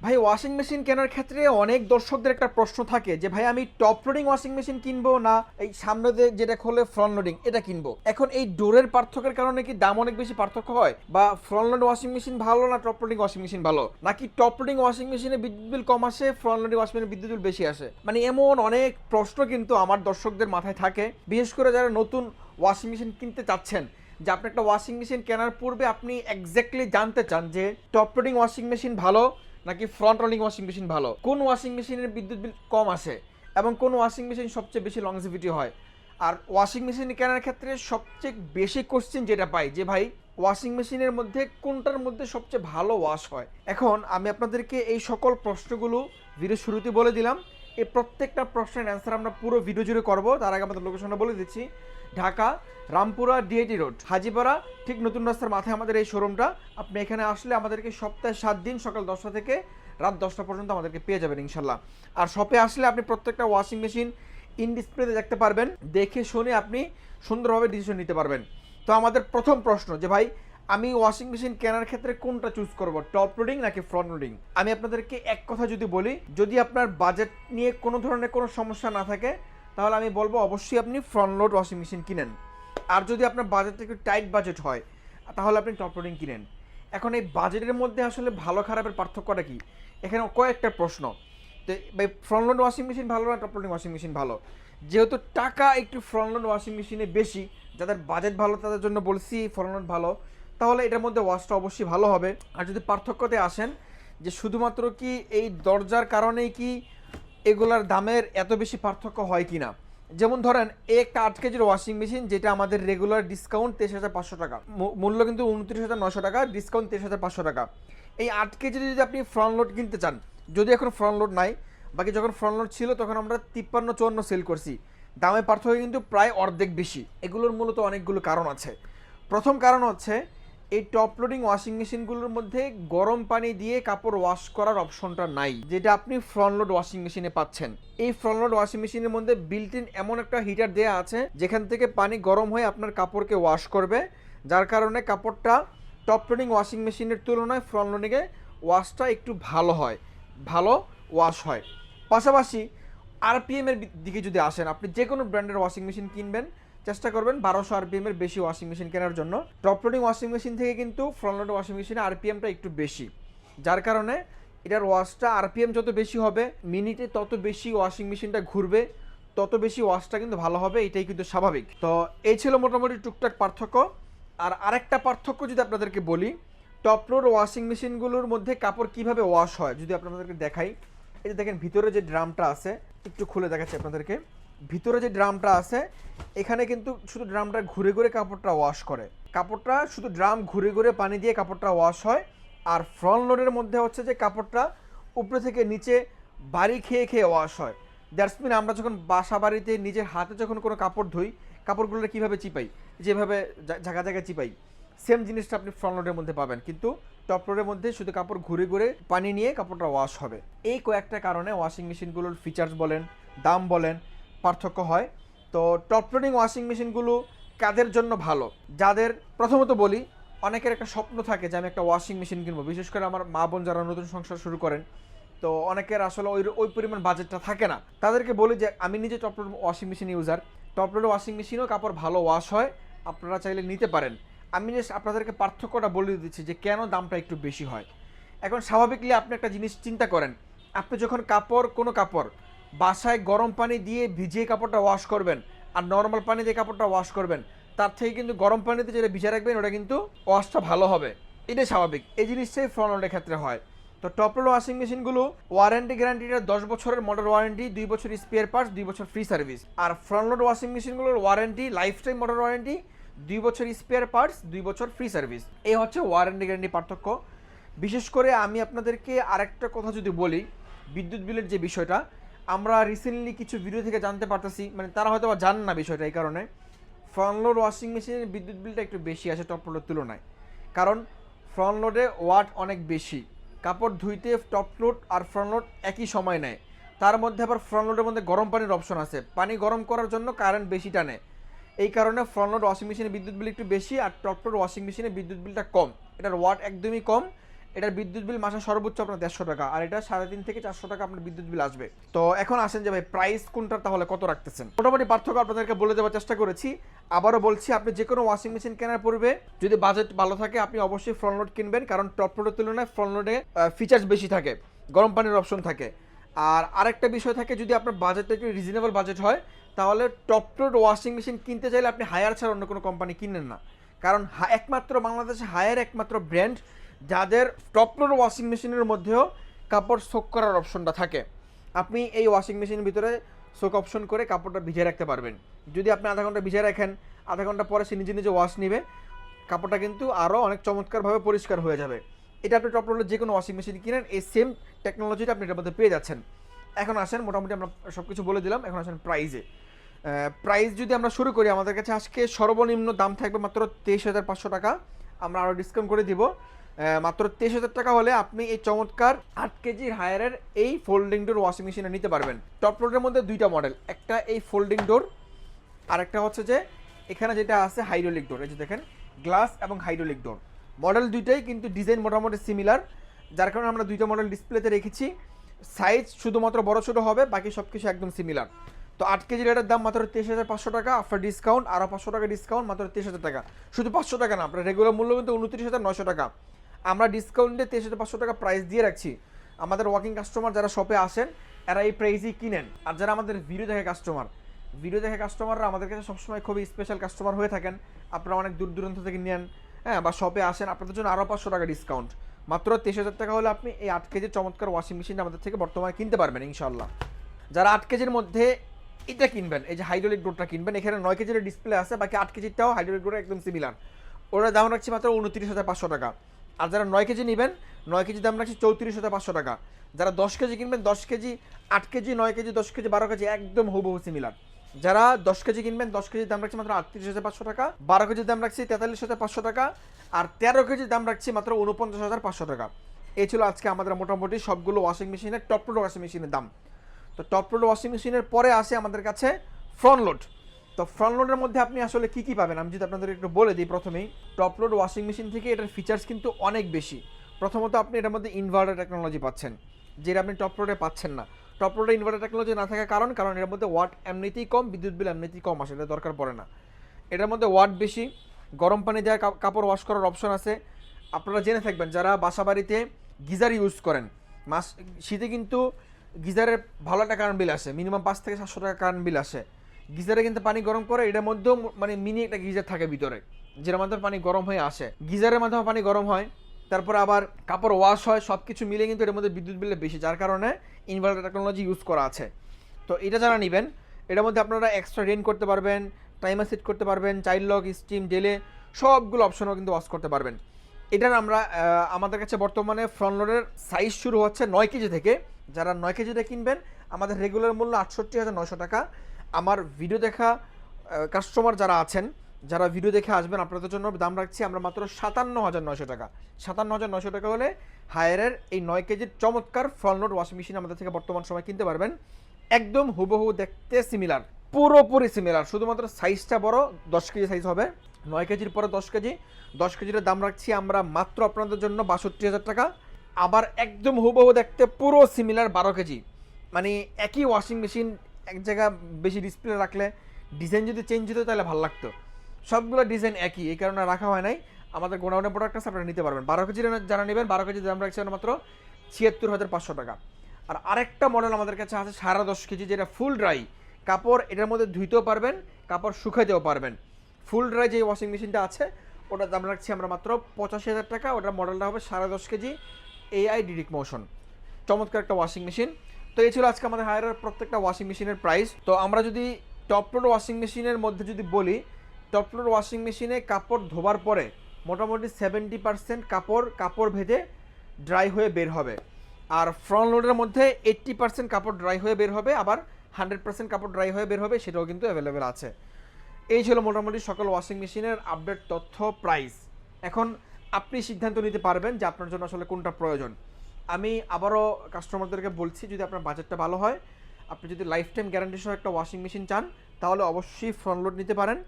ভাই washing machine কেনার ক্ষেত্রে অনেক দর্শকদের একটা প্রশ্ন থাকে যে ভাই আমি টপ লোডিং ওয়াশিং মেশিন কিনবো না এই সামনে দিয়ে যেটা খোলে ফ্রন্ট লোডিং এটা কিনবো। এখন এই ডোরের পার্থক্যের কারণে কি দাম অনেক বেশি পার্থক্য হয়, বা ফ্রন্ট লোড ওয়াশিং মেশিন ভালো না টপ লোডিং ওয়াশিং মেশিন ভালো, নাকি টপ লোডিং ওয়াশিং মেশিনে বিদ্যুৎ বিল কম আসে ফ্রন্ট লোডিং ওয়াশিং মেশিনে বিদ্যুৎ বিল বেশি আসে? মানে এমন অনেক প্রশ্ন কিন্তু আমার দর্শকদের মাথায় থাকে, বিশেষ করে যারা নতুন ওয়াশিং মেশিন কিনতে চাচ্ছেন, যে আপনি একটা ওয়াশিং মেশিন কেনার পূর্বে আপনি এক্স্যাক্টলি জানতে চান যে টপ লোডিং ওয়াশিং মেশিন ভালো নাকি ফ্রন্ট লোডিং ওয়াশিং মেশিন ভালো, কোন ওয়াশিং মেশিনের বিদ্যুৎ বিল কম আসে এবং কোন ওয়াশিং মেশিন সবচেয়ে বেশি লংজিভিটি হয়। আর ওয়াশিং মেশিন কেনার ক্ষেত্রে সবচেয়ে বেশি কোশ্চেন যেটা পাই যে ভাই ওয়াশিং মেশিনের মধ্যে কোনটার মধ্যে সবচেয়ে ভালো ওয়াশ হয়। এখন আমি আপনাদেরকে এই সকল প্রশ্নগুলো ভিডিও শুরুতে বলে দিলাম, এই প্রত্যেকটা প্রশ্নের অ্যান্সার আমরা পুরো ভিডিও জুড়ে করবো। তার আগে আমাদের লোকেশনটা বলে দিচ্ছি, ঢাকা রামপুরা ডিআইটি রোড হাজিপাড়া, ঠিক নতুন রাস্তার মাথায় আমাদের এই শোরুমটা। আপনি এখানে আসলে আমাদেরকে সপ্তাহে 7 দিন সকাল 10টা থেকে রাত 10টা পর্যন্ত আমাদেরকে পেয়ে যাবেন ইনশাল্লাহ। আর শপে আসলে আপনি প্রত্যেকটা ওয়াশিং মেশিন ইন ডিসপ্লেতে দেখতে পারবেন, দেখে শুনে আপনি সুন্দরভাবে ডিসিশন নিতে পারবেন। তো আমাদের প্রথম প্রশ্ন যে ভাই আমি ওয়াশিং মেশিন কেনার ক্ষেত্রে কোনটা চুজ করব, টপ লোডিং নাকি ফ্রন্ট লোডিং? আমি আপনাদেরকে এক কথা যদি বলি, যদি আপনার বাজেট নিয়ে কোনো ধরনের কোনো সমস্যা না থাকে তাহলে আমি বলবো অবশ্যই আপনি ফ্রন্ট লোড ওয়াশিং মেশিন কিনেন। আর যদি আপনার বাজেটটা একটু টাইট বাজেট হয় তাহলে আপনি টপ লোডিং কিনেন। এখন এই বাজেটের মধ্যে আসলে ভালো খারাপের পার্থক্যটা কি, এখানে কয়েকটা প্রশ্ন। তো ভাই ফ্রন্ট লোড ওয়াশিং মেশিন ভালো না টপ লোডিং ওয়াশিং মেশিন ভালো? যেহেতু টাকা একটু ফ্রন্ট লোড ওয়াশিং মেশিনে বেশি, যাদের বাজেট ভালো তাদের জন্য বলছি ফ্রন্ট লোড ভালো, তাহলে এটার মধ্যে ওয়াশটা অবশ্যই ভালো হবে। আর যদি পার্থক্যতে আসেন যে শুধুমাত্র কি এই দরজার কারণেই কি এগুলার দামের এত বেশি পার্থক্য হয় কি না, যেমন ধরেন একটা 8 কেজির ওয়াশিং মেশিন যেটা আমাদের রেগুলার ডিসকাউন্ট 23,500 টাকা, মূল্য কিন্তু 29,900 টাকা, ডিসকাউন্ট 23,500 টাকা। এই 8 কেজির যদি আপনি ফ্রন্ট লোড কিনতে চান, যদি এখন ফ্রন্ট লোড নাই, বাকি যখন ফ্রন্ট লোড ছিল তখন আমরা 53-54 সেল করছি, দামের পার্থক্য কিন্তু প্রায় অর্ধেক বেশি। এগুলোর মূলত অনেকগুলো কারণ আছে। প্রথম কারণ হচ্ছে এই টপ লোডিং ওয়াশিং মেশিনগুলোর মধ্যে গরম পানি দিয়ে কাপড় ওয়াশ করার অপশনটা নাই, যেটা আপনি ফ্রন্ট লোড ওয়াশিং মেশিনে পাচ্ছেন। এই ফ্রন্ট লোড ওয়াশিং মেশিনের মধ্যে বিল্ট ইন এমন একটা হিটার দেওয়া আছে যেখান থেকে পানি গরম হয়ে আপনার কাপড়কে ওয়াশ করবে, যার কারণে কাপড়টা টপ লোডিং ওয়াশিং মেশিনের তুলনায় ফ্রন্ট লোডিংয়ে ওয়াশটা একটু ভালো হয়, ভালো ওয়াশ হয়। পাশাপাশি আরপিএম এর দিকে যদি আসেন, আপনি যে কোনো ব্র্যান্ডের ওয়াশিং মেশিন কিনবেন চেষ্টা করবেন 1200 আরপিএম এর বেশি ওয়াশিং মেশিন কেনার জন্য। টপ লোডিং ওয়াশিং মেশিন থেকে কিন্তু ফ্রন্ট লোড ওয়াশিং মেশিনে আরপিএমটা একটু বেশি, যার কারণে এটার ওয়াশটা আরপিএম যত বেশি হবে মিনিটে তত বেশি ওয়াশিং মেশিনটা ঘুরবে, তত বেশি ওয়াশটা কিন্তু ভালো হবে, এটাই কিন্তু স্বাভাবিক। তো এই ছিল মোটামুটি টুকটাক পার্থক্য। আর আরেকটা পার্থক্য যদি আপনাদেরকে বলি, টপ লোড ওয়াশিং মেশিনগুলোর মধ্যে কাপড় কিভাবে ওয়াশ হয় যদি আপনাদেরকে দেখাই। এই যে দেখেন ভিতরে যে ড্রামটা আছে, একটু খুলে দেখাচ্ছি আপনাদেরকে, ভিতরে যে ড্রামটা আছে এখানে কিন্তু শুধু ড্রামটা ঘুরে ঘুরে কাপড়টা ওয়াশ করে, কাপড়টা শুধু ড্রাম ঘুরে ঘুরে পানি দিয়ে কাপড়টা ওয়াশ হয়। আর ফ্রন্ট লোডের মধ্যে হচ্ছে যে কাপড়টা উপরে থেকে নিচে বাড়ি খেয়ে খেয়ে ওয়াশ হয়। দ্যাটস মিন আমরা যখন বাসা বাড়িতে নিজের হাতে যখন কোনো কাপড় ধুই, কাপড়গুলো কীভাবে চিপাই, যেভাবে জায়গা জায়গায় চিপাই, সেম জিনিসটা আপনি ফ্রন্ট লোডের মধ্যে পাবেন, কিন্তু টপ লোডের মধ্যে শুধু কাপড় ঘুরে ঘুরে পানি নিয়ে কাপড়টা ওয়াশ হবে। এই কয়েকটা কারণে ওয়াশিং মেশিনগুলোর ফিচার্স বলেন, দাম বলেন, পার্থক্য হয়। তো টপ লোডিং ওয়াশিং মেশিনগুলো কাদের জন্য ভালো, যাদের প্রথমত বলি অনেকের একটা স্বপ্ন থাকে যে আমি একটা ওয়াশিং মেশিন কিনবো, বিশেষ করে আমার মা বোন যারা নতুন সংসার শুরু করেন, তো অনেকের আসলে ওই ওই পরিমাণ বাজেটটা থাকে না, তাদেরকে বলি যে আমি নিজে top load washing machine user, top load washing মেশিনও কাপড় ভালো ওয়াশ হয়, আপনারা চাইলে নিতে পারেন। আমি জাস্ট আপনাদেরকে পার্থক্যটা বলে দিচ্ছি যে কেন দামটা একটু বেশি হয়। এখন স্বাভাবিকলি আপনি একটা জিনিস চিন্তা করেন, আপনি যখন কোনো কাপড় বাসায় গরম পানি দিয়ে ভিজিয়ে কাপড়টা ওয়াশ করবেন আর নর্মাল পানি দিয়ে কাপড়টা ওয়াশ করবেন, তার থেকে কিন্তু গরম পানিতে যেটা ভিজে রাখবেন ওটা কিন্তু ওয়াশটা ভালো হবে, এটাই স্বাভাবিক। এই জিনিসটাই ফ্রন্ট লোডের ক্ষেত্রে হয়। তো টপ লোড ওয়াশিং মেশিনগুলো ওয়ারেন্টি গ্যারান্টিটা 10 বছরের মোটর ওয়ারেন্টি, 2 বছর স্পেয়ার পার্টস, 2 বছর ফ্রি সার্ভিস। আর ফ্রন্ট লোড ওয়াশিং মেশিনগুলোর warranty life time motor warranty, 2 বছর স্পেয়ার পার্টস, 2 বছর ফ্রি সার্ভিস। এই হচ্ছে ওয়ারেন্টি গ্যারান্টি পার্থক্য। বিশেষ করে আমি আপনাদেরকে আরেকটা কথা যদি বলি, বিদ্যুৎ বিলের যে বিষয়টা আমরা রিসেন্টলি কিছু ভিডিও থেকে জানতে পারতেছি, মানে তারা হয়তো বা জানেন না বিষয়টা, এই কারণে ফ্রন্ট লোড ওয়াশিং মেশিনের বিদ্যুৎ বিলটা একটু বেশি আসে টপ লোডের তুলনায়, কারণ ফ্রন্ট লোডে ওয়াট অনেক বেশি, কাপড় ধুইতে টপ লোড আর ফ্রন্ট লোড একই সময় নেয়, তার মধ্যে আবার ফ্রন্ট লোডের মধ্যে গরম পানির অপশন আছে, পানি গরম করার জন্য কারেন্ট বেশি টানে, এই কারণে ফ্রন্ট লোড ওয়াশিং মেশিনের বিদ্যুৎ বিল একটু বেশি আর টপ লোড ওয়াশিং মেশিনের বিদ্যুৎ বিলটা কম, এটার ওয়াট একদমই কম এটার বিদ্যুৎ বিল মাসে সর্বোচ্চ আপনার 150 টাকা, আর এটা 3.5 থেকে 400 টাকা আপনার বিদ্যুৎ বিল আসবে। তো এখন আসেন যে ভাই প্রাইস কোনটার তাহলে কত রাখতেছেন। মোটামুটি পার্থক্য আপনাদেরকে বলে দেওয়ার চেষ্টা করেছি। আবারও বলছি, আপনি যে কোনো ওয়াশিং মেশিন কেনার পূর্বে যদি বাজেট ভালো থাকে আপনি অবশ্যই ফ্রন্ট লোড কিনবেন, কারণ টপ লোডের তুলনায় ফ্রন্ট লোডে ফিচার্স বেশি থাকে, গরম পানির অপশন থাকে। আর আরেকটা বিষয় থাকে, যদি আপনার বাজেটটা একটু রিজনেবল বাজেট হয় তাহলে টপ লোড ওয়াশিং মেশিন কিনতে চাইলে আপনি হায়ার ছাড়া অন্য কোনো কোম্পানি কিনেন না, কারণ একমাত্র বাংলাদেশে হায়ার একমাত্র ব্র্যান্ড যাদের টপ লোড ওয়াশিং মেশিনের মধ্যেও কাপড় সোক করার অপশনটা থাকে। আপনি এই ওয়াশিং মেশিনের ভিতরে সোক অপশন করে কাপড়টা ভিজিয়ে রাখতে পারবেন। যদি আপনি আধা ঘন্টা ভিজিয়ে রাখেন, আধা ঘন্টা পরে সে নিজে নিজে ওয়াশ নেবে, কাপড়টা কিন্তু আরও অনেক চমৎকারভাবে পরিষ্কার হয়ে যাবে। এটা আপনি টপ লোডের যে কোনো ওয়াশিং মেশিন কিনেন এই সেম টেকনোলজিটা আপনি এটার মধ্যে পেয়ে যাচ্ছেন। এখন আসেন, মোটামুটি আমরা সব কিছু বলে দিলাম, এখন আসেন প্রাইজে। প্রাইস যদি আমরা শুরু করি, আমাদের কাছে আজকে সর্বনিম্ন দাম থাকবে মাত্র 23,500 টাকা। আমরা আরও ডিসকাউন্ট করে দিব, মাত্র 23,000 টাকা হলে আপনি এই চমৎকার 8 কেজির হায়ারের এই ফোল্ডিং ডোর ওয়াশিং মেশিনটা নিতে পারবেন। টপ লোডের মধ্যে দুইটা মডেল, একটা এই ফোল্ডিং ডোর, আর একটা হচ্ছে যে এখানে যেটা আছে হাইড্রোলিক ডোর। এই যে দেখেন, গ্লাস এবং হাইড্রোলিক ডোর মডেল দুইটাই, কিন্তু ডিজাইন মোটামুটি সিমিলার, যার কারণে আমরা দুইটা মডেল ডিসপ্লেতে রেখেছি। সাইজ শুধুমাত্র বড় ছোটো হবে, বাকি সব কিছু একদম সিমিলার। তো 8 কেজির এটার দাম মাত্র 23,500 টাকা, আফটার ডিসকাউন্ট আরও 500 টাকা ডিসকাউন্ট, মাত্র 23,000 টাকা। শুধু 500 টাকা না, আপনার রেগুলার মূল্য কিন্তু 29,900 টাকা। আমরা ডিসকাউন্টে 23,500 টাকা প্রাইস দিয়ে রাখছি। আমাদের ওয়ার্কিং কাস্টমার যারা শপে আসেন এরা এই প্রাইসই কিনেন। আর যারা আমাদের ভিডিও দেখে কাস্টমাররা আমাদের কাছে সবসময় খুবই স্পেশাল কাস্টমার হয়ে থাকেন। আপনারা অনেক দূর দূরান্ত থেকে নেন, হ্যাঁ, বা শপে আসেন, আপনাদের জন্য আরও 500 টাকা ডিসকাউন্ট। মাত্র 23,000 টাকা হলে আপনি এই 8 কেজির চমৎকার ওয়াশিং মেশিনটা আমাদের থেকে বর্তমানে কিনতে পারবেন ইনশাল্লাহ। যারা 8 কেজির মধ্যে এটা কিনবেন, এই যে হাইড্রোলিক ডোরটা কিনবেন, এখানে 9 কেজির ডিসপ্লে আছে, বাকি 8 কেজিরটাও হাইড্রোলিক ডোর একদম সিমিলার। ওটার দাম রাখছি মাত্র 29,500 টাকা। আর যারা 9 কেজি নেবেন, 9 কেজি দাম রাখছি 34,500 টাকা। যারা 10 কেজি কিনবেন, 10 KG, 8 KG, 9 KG, 10 KG, 12 KG একদম হুবহু সিমিলার। যারা 10 কেজি কিনবেন, 10 কেজির দাম রাখছি মাত্র 38,500 টাকা, 12 কেজির দাম রাখছি 43,500 টাকা, আর 13 কেজির দাম রাখছি মাত্র 49,500 টাকা। এই ছিল আজকে আমাদের মোটামুটি সবগুলো ওয়াশিং মেশিনের টপ লোড ওয়াশিং মেশিনের দাম। তো টপ লোড ওয়াশিং মেশিনের পরে আসে আমাদের কাছে ফ্রন্ট লোড। তো ফ্রন্ট লোডের মধ্যে আপনি আসলে কী কী পাবেন আমি যদি আপনাদের একটু বলে দিই। প্রথমেই টপ লোড ওয়াশিং মেশিন থেকে এটার ফিচার্স কিন্তু অনেক বেশি। প্রথমত আপনি এটার মধ্যে ইনভার্টার টেকনোলজি পাচ্ছেন, যেটা আপনি টপ লোডে পাচ্ছেন না। টপ লোডে ইনভার্টার টেকনোলজি না থাকার কারণ এর মধ্যে ওয়াট এমনিতেই কম, বিদ্যুৎ বিল এমনিতেই কম আসে, এটা দরকার পড়ে না। এটার মধ্যে ওয়াট বেশি, গরম পানি দেওয়া কাপড় ওয়াশ করার অপশন আছে। আপনারা জেনে থাকবেন যারা বাসা বাড়িতে গিজার ইউজ করেন, শীতে কিন্তু গিজারের ভালো একটা কারেন্ট বিল আসে, মিনিমাম 5 থেকে 700 টাকা কারেন্ট বিল আসে। গিজারে কিন্তু পানি গরম করে, এটার মধ্যেও মানে মিনি একটা গিজার থাকে ভিতরে, যেটার মাধ্যমে পানি গরম হয়ে আসে, গিজারের মাধ্যমে পানি গরম হয়, তারপর আবার কাপড় ওয়াশ হয়, সব কিছু মিলে কিন্তু এর মধ্যে বিদ্যুৎ বিল বেশি, যার কারণে ইনভার্টার টেকনোলজি ইউজ করা আছে। তো এটা যারা নেবেন, এটার মধ্যে আপনারা এক্সট্রা রেন করতে পারবেন, টাইমার সেট করতে পারবেন, চাইল্ড লক, স্টিম, ডেলে সবগুলো অপশনও কিন্তু ওয়াশ করতে পারবেন। এটার আমরা আমাদের কাছে বর্তমানে ফ্রন্ট লোডের সাইজ শুরু হচ্ছে 9 কেজি থেকে। যারা 9 কেজিতে কিনবেন আমাদের রেগুলার মূল্য 68,900 টাকা। আমার ভিডিও দেখা কাস্টমার যারা আছেন, যারা ভিডিও দেখে আসবেন, আপনাদের জন্য দাম রাখছি আমরা মাত্র 57,900 টাকা। 57,900 টাকা হলে হায়ারের এই 9 কেজির চমৎকার ফ্রন্ট লোড ওয়াশিং মেশিন আমাদের থেকে বর্তমান সময় কিনতে পারবেন। একদম হুবহু দেখতে সিমিলার, পুরোপুরি সিমিলার, শুধুমাত্র সাইজটা বড়, 10 কেজি সাইজ হবে। 9 কেজির পরে 10 কেজি, 10 কেজির দাম রাখছি আমরা মাত্র আপনাদের জন্য 62,000 টাকা। আবার একদম হুবহু দেখতে পুরো সিমিলার 12 কেজি, মানে একই ওয়াশিং মেশিন, এক জায়গা বেশি ডিসপ্লে রাখলে ডিজাইন যদি চেঞ্জ হতো তাহলে ভালো লাগতো। সবগুলো ডিজাইন একই, এই কারণে রাখা হয় নাই। আমাদের গোডাউনের প্রোডাক্ট আছে, আপনারা নিতে পারবেন। 12 কেজির যারা নেবেন, 12 কেজির দাম রাখছি মাত্র 76,500 টাকা। আর আরেকটা মডেল আমাদের কাছে আছে 10.5 কেজি, যেটা ফুল ড্রাই কাপড়, এটার মধ্যে ধুইতেও পারবেন, কাপড় শুকাইতেও পারবেন। ফুল ড্রাই যে ওয়াশিং মেশিনটা আছে ওটার দাম রাখছি আমরা মাত্র 85,000 টাকা। ওটার মডেলটা হবে 10.5 কেজি, AI ডিডিক মোশন, চমৎকার একটা ওয়াশিং মেশিন। তো এই ছিল আজকে আমাদের হায়ারের প্রত্যেকটা ওয়াশিং মেশিনের প্রাইস। তো আমরা যদি টপ লোড ওয়াশিং মেশিনের মধ্যে যদি বলি, টপ লোড ওয়াশিং মেশিনে কাপড় ধোবার পরে মোটামুটি 70% কাপড় ভেদে ড্রাই হয়ে বের হবে। আর ফ্রন্ট লোডের মধ্যে 80% কাপড় ড্রাই হয়ে বের হবে, আবার 100% কাপড় ড্রাই হয়ে বের হবে, সেটাও কিন্তু অ্যাভেলেবেল আছে। এই ছিল মোটামুটি সকল ওয়াশিং মেশিনের আপডেট তথ্য, প্রাইস। এখন আপনি সিদ্ধান্ত নিতে পারবেন যে আপনার জন্য আসলে কোনটা প্রয়োজন। আমি আবারও কাস্টমারদেরকে বলছি, যদি আপনার বাজেটটা ভালো হয়, আপনি যদি লাইফ টাইম গ্যারান্টি সহ একটা ওয়াশিং মেশিন চান, তাহলে অবশ্যই ফ্রন্ট লোড নিতে পারেন।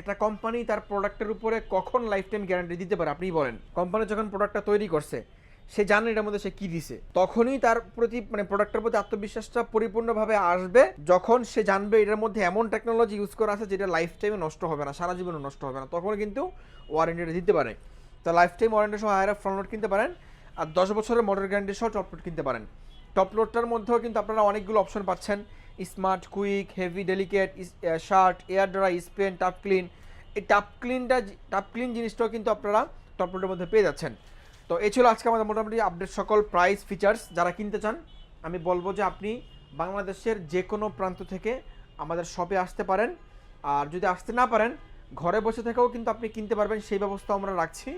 একটা কোম্পানি তার প্রোডাক্টের উপরে কখন লাইফ টাইম গ্যারান্টি দিতে পারে আপনিই বলেন। কোম্পানি যখন প্রোডাক্টটা তৈরি করছে সে জানে এটার মধ্যে সে কি দিছে, তখনই তার প্রতি মানে প্রোডাক্টের প্রতি আত্মবিশ্বাসটা পরিপূর্ণভাবে আসবে যখন সে জানবে এটার মধ্যে এমন টেকনোলজি ইউজ করা আছে যেটা লাইফ টাইমে নষ্ট হবে না, সারা জীবনে নষ্ট হবে না, তখন কিন্তু ওয়ারেন্টিটা দিতে পারে। তো লাইফ টাইম ওয়ারেন্টি সহ আইআরএফ ফ্রন্ট লোড কিনতে পারেন, আর 10 বছরের মোটর গ্যারান্টি সহ টপ লোড কিনতে পারেন। টপ লোডটার মধ্যেও কিন্তু আপনারা অনেকগুলো অপশন পাচ্ছেন, smart, quick, heavy, delicate, shirt, air dry, Spain, টাপ ক্লিন। এই টাপ ক্লিন জিনিসটাও কিন্তু আপনারা টপ লোডের মধ্যে পেয়ে যাচ্ছেন। তো এই ছিল আজকে আমাদের মোটামুটি আপডেট সকল প্রাইস ফিচার্স। যারা কিনতে চান আমি বলবো যে আপনি বাংলাদেশের যে কোনো প্রান্ত থেকে আমাদের শপে আসতে পারেন, আর যদি আসতে না পারেন ঘরে বসে থেকেও কিন্তু আপনি কিনতে পারবেন, সেই ব্যবস্থা আমরা রাখছি।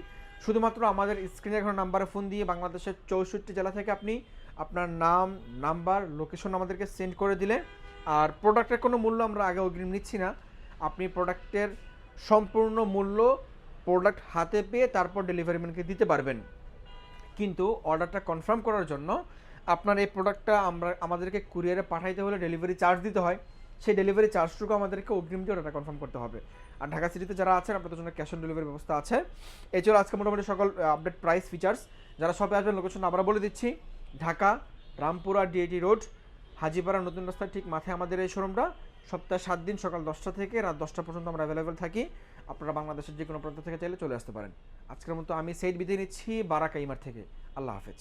শুধুমাত্র আমাদের স্ক্রিনে এখন নাম্বারে ফোন দিয়ে বাংলাদেশের 64 জেলা থেকে আপনি আপনার নাম, নাম্বার, লোকেশন আমাদেরকে সেন্ড করে দিলে, আর প্রোডাক্টের কোনো মূল্য আমরা আগে অগ্রিম নিচ্ছি না, আপনি প্রোডাক্টের সম্পূর্ণ মূল্য প্রোডাক্ট হাতে পেয়ে তারপর ডেলিভারি ম্যানকে দিতে পারবেন। কিন্তু অর্ডারটা কনফার্ম করার জন্য আপনার এই প্রোডাক্টটা আমাদেরকে কুরিয়ারে পাঠাইতে হলে ডেলিভারি চার্জ দিতে হয়, সেই ডেলিভারি চার্জটুকু আমাদেরকে অগ্রিম দিয়ে অর্ডারটা কনফার্ম করতে হবে। আর ঢাকা সিটিতে যারা আছেন আপনাদের জন্য ক্যাশ অন ডেলিভারি ব্যবস্থা আছে। এই ছিল আজকে মোটামুটি সকল আপডেট প্রাইস ফিচার্স। যারা শপে আসবেন লোকেশন আবার বলে দিচ্ছি, ঢাকা রামপুরা ডিএটি রোড, হাজিপাড়া নতুন রাস্তার ঠিক মাথায় আমাদের এই শোরুমটা। সপ্তাহে 7 দিন সকাল 10টা থেকে রাত 10টা পর্যন্ত আমরা অ্যাভেলেবেল থাকি। আপনারা বাংলাদেশের যে কোনো প্রান্ত থেকে চাইলে চলে আসতে পারেন। আজকের মতো আমি সেইড বিদায় নিচ্ছি বারাকা ইমার থেকে। আল্লাহ হাফেজ।